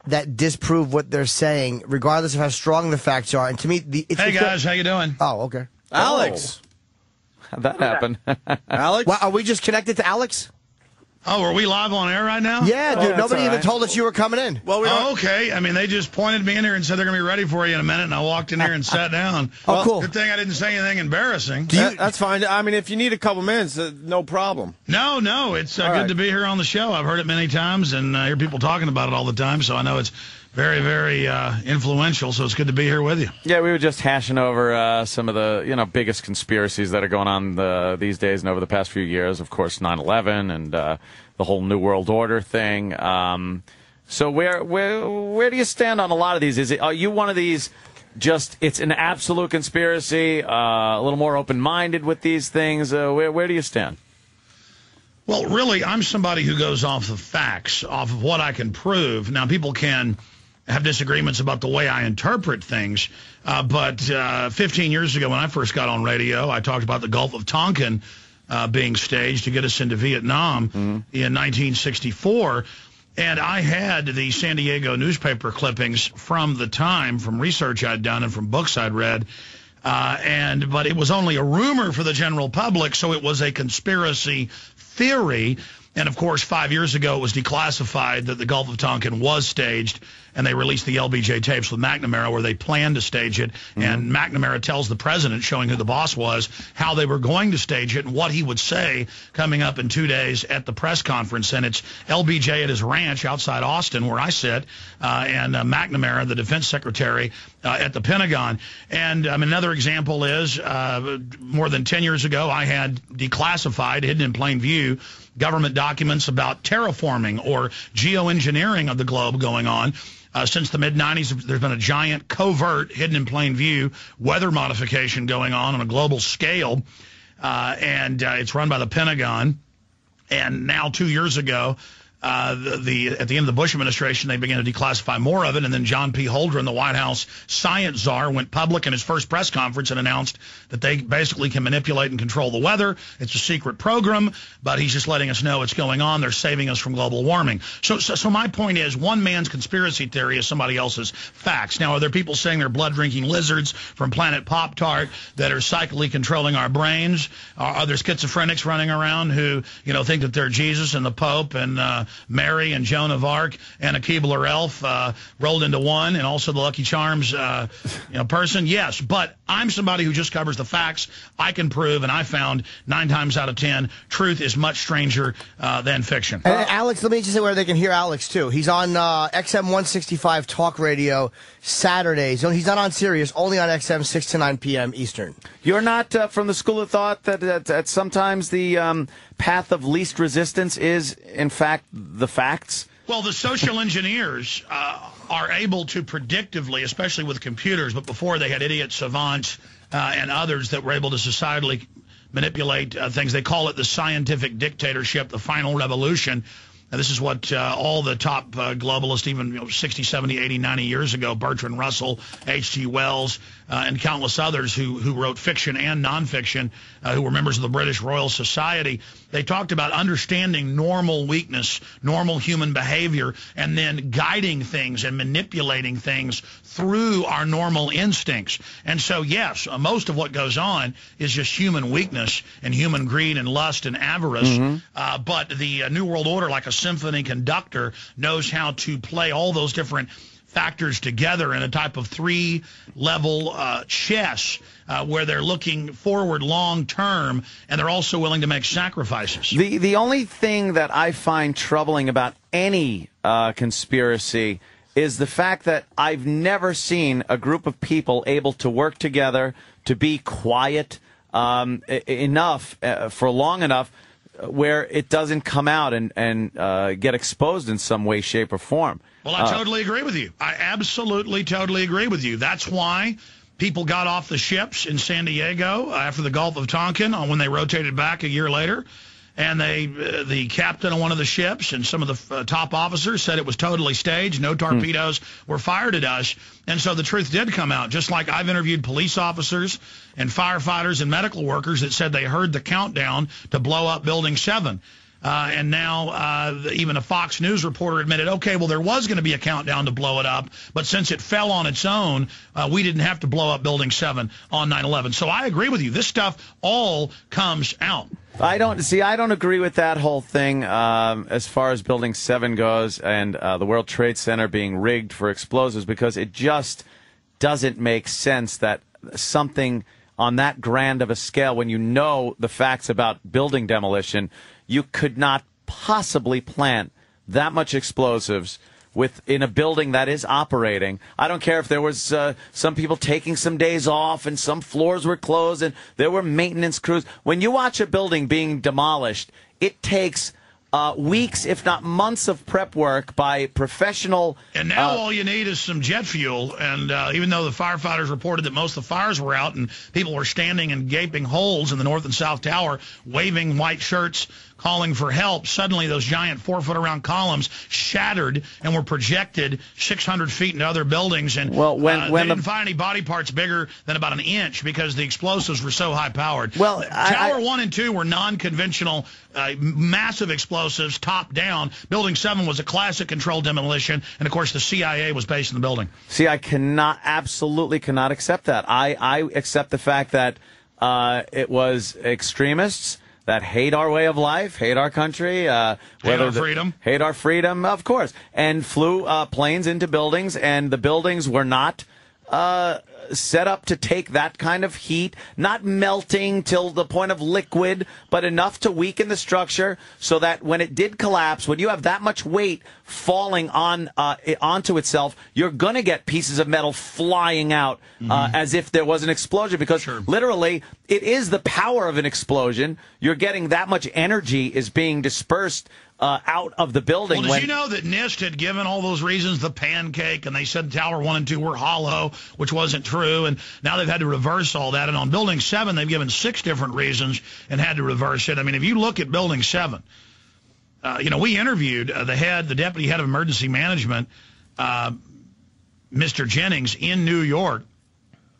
that disprove what they're saying, regardless of how strong the facts are. And to me, hey guys, how you doing? Oh, okay. Alex. How'd that happen? Alex? Well, are we just connected to Alex? Oh, are we live on air right now? Yeah, dude. Nobody even right. told us you were coming in. Well, we don't... okay. I mean, they just pointed me in here and said they're going to be ready for you in a minute, and I walked in here and sat down. Oh, cool. Good thing I didn't say anything embarrassing. That's fine. I mean, if you need a couple minutes, no problem. No, it's good right. to be here on the show. I've heard it many times, and I hear people talking about it all the time, so I know it's very, very influential, so it's good to be here with you. Yeah, we were just hashing over some of the biggest conspiracies that are going on these days and over the past few years. Of course, 9/11 and the whole New World Order thing. So where do you stand on a lot of these? Are you one of these just it's an absolute conspiracy, a little more open-minded with these things? Where do you stand? Well, really, I'm somebody who goes off the facts, off of what I can prove. Now, people can have disagreements about the way I interpret things, but 15 years ago when I first got on radio, I talked about the Gulf of Tonkin being staged to get us into Vietnam in 1964. And I had the San Diego newspaper clippings from the time, from research I'd done and from books I'd read. But it was only a rumor for the general public, so it was a conspiracy theory. And, of course, 5 years ago it was declassified that the Gulf of Tonkin was staged, and they released the LBJ tapes with McNamara where they planned to stage it. And McNamara tells the president, showing who the boss was, how they were going to stage it and what he would say coming up in 2 days at the press conference. And it's LBJ at his ranch outside Austin, where I sit, and McNamara, the defense secretary, at the Pentagon. And another example is more than 10 years ago, I had declassified, hidden in plain view, government documents about terraforming or geoengineering of the globe going on. Since the mid-'90s, there's been a giant covert, hidden in plain view, weather modification going on a global scale, and it's run by the Pentagon. And now 2 years ago, at the end of the Bush administration, they began to declassify more of it, and then John P. Holdren, the White House science czar, went public in his first press conference and announced that they basically can manipulate and control the weather. It's a secret program, but he's just letting us know what's going on. They're saving us from global warming. So my point is, one man's conspiracy theory is somebody else's facts. Now, are there people saying they're blood-drinking lizards from Planet Pop-Tart that are psychically controlling our brains? Are there schizophrenics running around who, think that they're Jesus and the Pope and Mary and Joan of Arc and a Keebler elf rolled into one, and also the Lucky Charms person? Yes, but I'm somebody who just covers the facts. I can prove, and I found 9 times out of 10, truth is much stranger than fiction. And Alex, let me just say where they can hear Alex, too. He's on XM 165 Talk Radio Saturdays. He's not on Sirius, only on XM 6 to 9 p.m. Eastern. You're not from the school of thought that sometimes the path of least resistance is, in fact, the facts? Well, the social engineers are able to predictively, especially with computers, but before they had idiot savants and others that were able to societally manipulate things. They call it the scientific dictatorship, the final revolution. Now, this is what all the top globalists, even 60, 70, 80, 90 years ago, Bertrand Russell, H.G. Wells, and countless others who wrote fiction and nonfiction, who were members of the British Royal Society, they talked about understanding normal weakness, normal human behavior, and then guiding things and manipulating things through our normal instincts. And so, yes, most of what goes on is just human weakness and human greed and lust and avarice. But the New World Order, like a symphony conductor, knows how to play all those different factors together in a type of 3-level chess where they're looking forward long term, and they're also willing to make sacrifices. The only thing that I find troubling about any conspiracy is the fact that I've never seen a group of people able to work together, to be quiet enough for long enough where it doesn't come out and get exposed in some way, shape, or form. Well, I totally agree with you. I absolutely, totally agree with you. That's why people got off the ships in San Diego after the Gulf of Tonkin when they rotated back a year later. And the captain of one of the ships and some of the top officers said it was totally staged. No torpedoes were fired at us. And so the truth did come out, just like I've interviewed police officers and firefighters and medical workers that said they heard the countdown to blow up Building 7. And now even a Fox News reporter admitted, okay, well, there was going to be a countdown to blow it up, but since it fell on its own, we didn't have to blow up Building 7 on 9/11. So I agree with you. This stuff all comes out. I don't agree with that whole thing as far as Building 7 goes and the World Trade Center being rigged for explosives, because it just doesn't make sense that something on that grand of a scale, when you know the facts about building demolition, you could not possibly plant that much explosives in a building that is operating. I don't care if there was some people taking some days off and some floors were closed and there were maintenance crews. When you watch a building being demolished, it takes weeks, if not months, of prep work by professional. And now all you need is some jet fuel. And even though the firefighters reported that most of the fires were out and people were standing in gaping holes in the North and South Tower, waving white shirts, calling for help, suddenly those giant 4-foot-around columns shattered and were projected 600 feet into other buildings. And they didn't find any body parts bigger than about an inch because the explosives were so high-powered. Well, Tower 1 and 2 were non-conventional, massive explosives, top-down. Building 7 was a classic controlled demolition, and, of course, the CIA was based in the building. See, I absolutely cannot accept that. I accept the fact that it was extremists that hate our way of life, hate our country, hate our freedom, of course, and flew planes into buildings, and the buildings were not set up to take that kind of heat, not melting till the point of liquid, but enough to weaken the structure so that when it did collapse, when you have that much weight falling onto itself, you're going to get pieces of metal flying out as if there was an explosion, because literally it is the power of an explosion. You're getting that much energy is being dispersed out of the building. Well, did you know that NIST had given all those reasons, the pancake, and they said Tower 1 and 2 were hollow, which wasn't true, and now they've had to reverse all that. And on Building 7, they've given 6 different reasons and had to reverse it. I mean, if you look at Building 7, we interviewed the deputy head of emergency management, Mr. Jennings, in New York,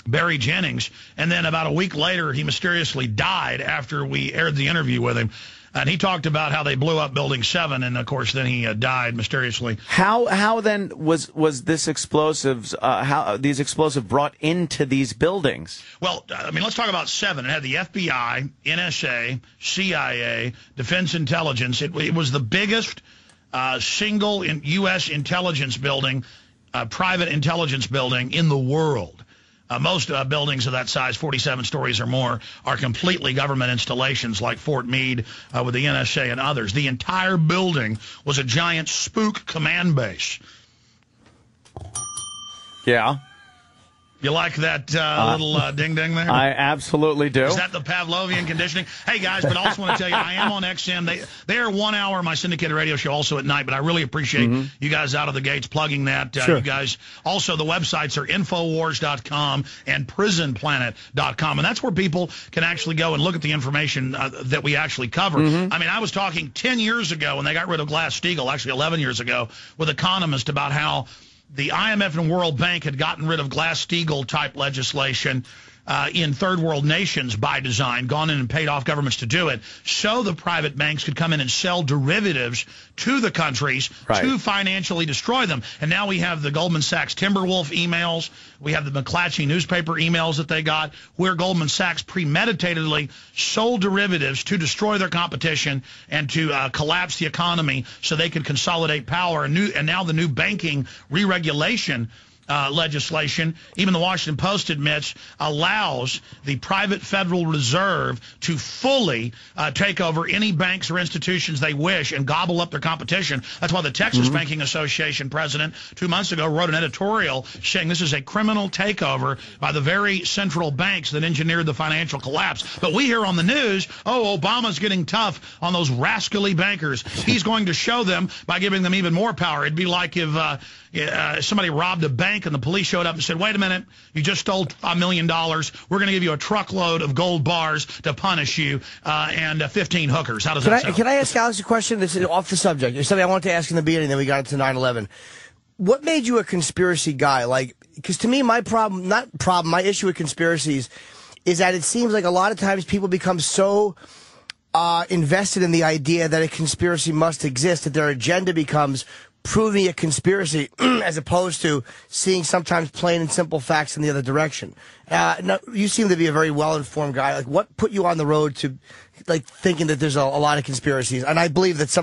Barry Jennings, and then about a week later, he mysteriously died after we aired the interview with him. And he talked about how they blew up Building 7, and, of course, then he died mysteriously. How then was this these explosives brought into these buildings? Well, I mean, let's talk about 7. It had the FBI, NSA, CIA, Defense Intelligence. It was the biggest single U.S. intelligence building, private intelligence building in the world. Most buildings of that size, 47 stories or more, are completely government installations like Fort Meade with the NSA and others. The entire building was a giant spook command base. Yeah. You like that little ding-ding there? I absolutely do. Is that the Pavlovian conditioning? Hey, guys, but I also want to tell you, I am on XM. They are 1 hour, my syndicated radio show, also at night, but I really appreciate you guys out of the gates plugging that. You guys, also, the websites are Infowars.com and PrisonPlanet.com, and that's where people can actually go and look at the information that we actually cover. I mean, I was talking 10 years ago when they got rid of Glass-Steagall, actually 11 years ago, with economists about how the IMF and World Bank had gotten rid of Glass-Steagall type legislation in third world nations by design, gone in and paid off governments to do it, so the private banks could come in and sell derivatives to the countries to financially destroy them. And now we have the Goldman Sachs Timberwolf emails. We have the McClatchy newspaper emails that they got, where Goldman Sachs premeditatedly sold derivatives to destroy their competition and to collapse the economy so they could consolidate power. And now the new banking re-regulation legislation, even the Washington Post admits, allows the private Federal Reserve to fully take over any banks or institutions they wish and gobble up their competition. That's why the Texas Banking Association president 2 months ago wrote an editorial saying this is a criminal takeover by the very central banks that engineered the financial collapse. But we hear on the news, Obama's getting tough on those rascally bankers. He's going to show them by giving them even more power. It'd be like if somebody robbed a bank and the police showed up and said, wait a minute, you just stole $1 million. We're going to give you a truckload of gold bars to punish you and 15 hookers. How does that sound? Can I ask Alex a question? This is off the subject. It's something I wanted to ask in the beginning, then we got into 9/11. What made you a conspiracy guy? Like, because to me, my issue with conspiracies is that it seems like a lot of times people become so invested in the idea that a conspiracy must exist, that their agenda becomes proving a conspiracy as opposed to seeing sometimes plain and simple facts in the other direction. No, you seem to be a very well-informed guy. Like, what put you on the road to, like, thinking that there's a lot of conspiracies? And I believe that some